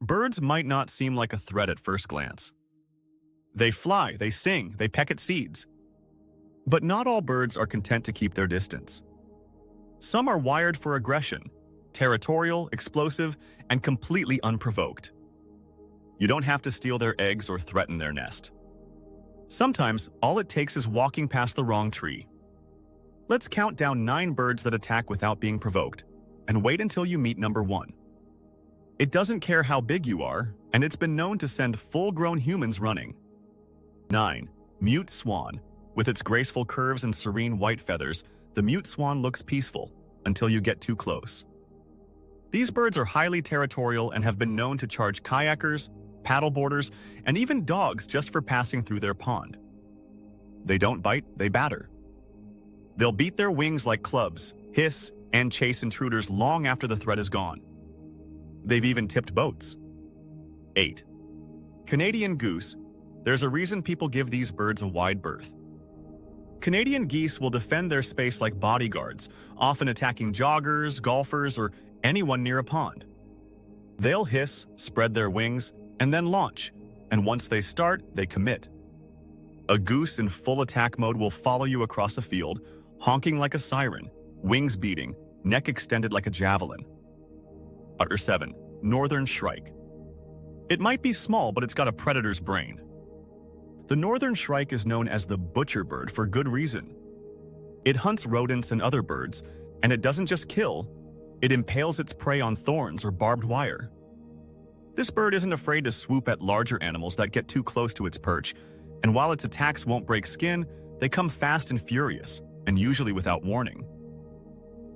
Birds might not seem like a threat at first glance. They fly, they sing, they peck at seeds. But not all birds are content to keep their distance. Some are wired for aggression, territorial, explosive, and completely unprovoked. You don't have to steal their eggs or threaten their nest. Sometimes, all it takes is walking past the wrong tree. Let's count down 9 birds that attack without being provoked, and wait until you meet number 1. It doesn't care how big you are, and it's been known to send full-grown humans running. 9. Mute swan. With its graceful curves and serene white feathers, the mute swan looks peaceful until you get too close. These birds are highly territorial and have been known to charge kayakers, paddleboarders, and even dogs just for passing through their pond. They don't bite, they batter. They'll beat their wings like clubs, hiss, and chase intruders long after the threat is gone. They've even tipped boats. 8. Canadian goose. There's a reason people give these birds a wide berth. Canadian geese will defend their space like bodyguards, often attacking joggers, golfers, or anyone near a pond. They'll hiss, spread their wings, and then launch, and once they start, they commit. A goose in full attack mode will follow you across a field, honking like a siren, wings beating, neck extended like a javelin. 7. Northern shrike. It might be small, but it's got a predator's brain. The northern shrike is known as the butcher bird for good reason. It hunts rodents and other birds, and it doesn't just kill, it impales its prey on thorns or barbed wire. This bird isn't afraid to swoop at larger animals that get too close to its perch, and while its attacks won't break skin, they come fast and furious, and usually without warning.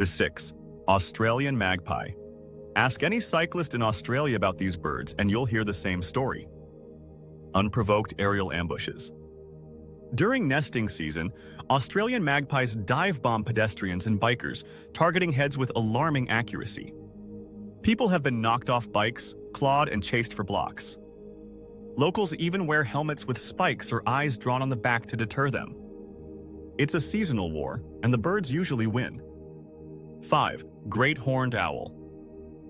6. Australian magpie. Ask any cyclist in Australia about these birds and you'll hear the same story. Unprovoked aerial ambushes. During nesting season, Australian magpies dive bomb pedestrians and bikers, targeting heads with alarming accuracy. People have been knocked off bikes, clawed, and chased for blocks. Locals even wear helmets with spikes or eyes drawn on the back to deter them. It's a seasonal war, and the birds usually win. 5. Great horned owl.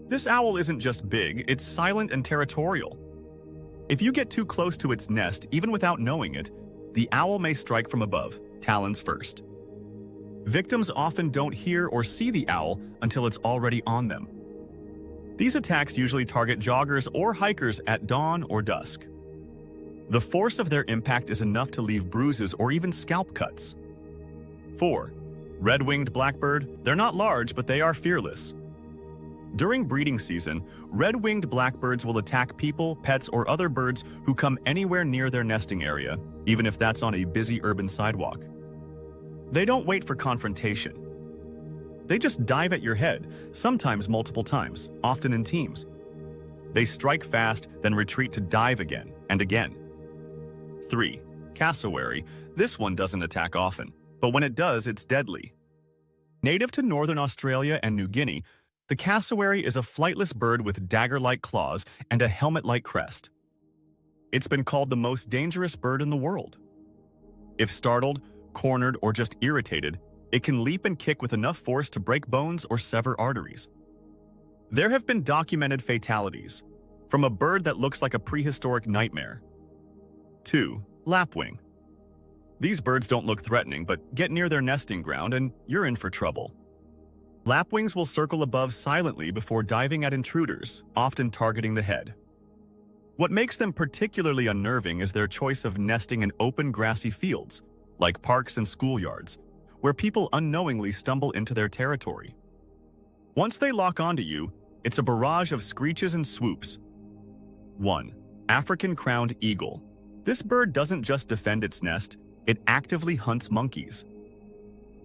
This owl isn't just big, it's silent and territorial. If you get too close to its nest, even without knowing it, the owl may strike from above, talons first. Victims often don't hear or see the owl until it's already on them. These attacks usually target joggers or hikers at dawn or dusk. The force of their impact is enough to leave bruises or even scalp cuts. 4. Red-winged blackbird. They're not large, but they are fearless. During breeding season, red-winged blackbirds will attack people, pets, or other birds who come anywhere near their nesting area, even if that's on a busy urban sidewalk. They don't wait for confrontation. They just dive at your head, sometimes multiple times, often in teams. They strike fast, then retreat to dive again and again. 3. Cassowary. This one doesn't attack often, but when it does, it's deadly. Native to northern Australia and New Guinea, the cassowary is a flightless bird with dagger-like claws and a helmet-like crest. It's been called the most dangerous bird in the world. If startled, cornered, or just irritated, it can leap and kick with enough force to break bones or sever arteries. There have been documented fatalities, from a bird that looks like a prehistoric nightmare. 2. Lapwing. These birds don't look threatening, but get near their nesting ground and you're in for trouble. Lapwings will circle above silently before diving at intruders, often targeting the head. What makes them particularly unnerving is their choice of nesting in open grassy fields, like parks and schoolyards, where people unknowingly stumble into their territory. Once they lock onto you, it's a barrage of screeches and swoops. 1. African crowned eagle. This bird doesn't just defend its nest, it actively hunts monkeys.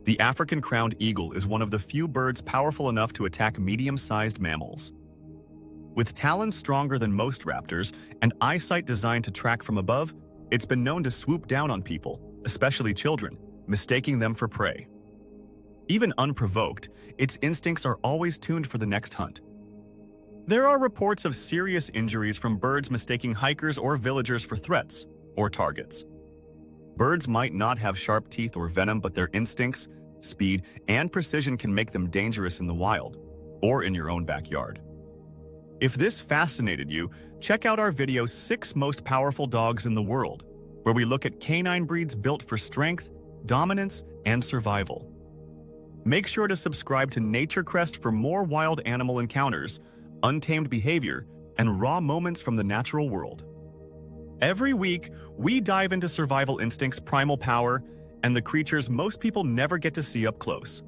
The African crowned eagle is one of the few birds powerful enough to attack medium-sized mammals. With talons stronger than most raptors and eyesight designed to track from above, it's been known to swoop down on people, especially children, mistaking them for prey. Even unprovoked, its instincts are always tuned for the next hunt. There are reports of serious injuries from birds mistaking hikers or villagers for threats or targets. Birds might not have sharp teeth or venom, but their instincts, speed, and precision can make them dangerous in the wild or in your own backyard. If this fascinated you, check out our video 6 Most Powerful Dogs in the World, where we look at canine breeds built for strength, dominance, and survival. Make sure to subscribe to NatureCrest for more wild animal encounters, untamed behavior, and raw moments from the natural world. Every week, we dive into survival instincts, primal power, and the creatures most people never get to see up close.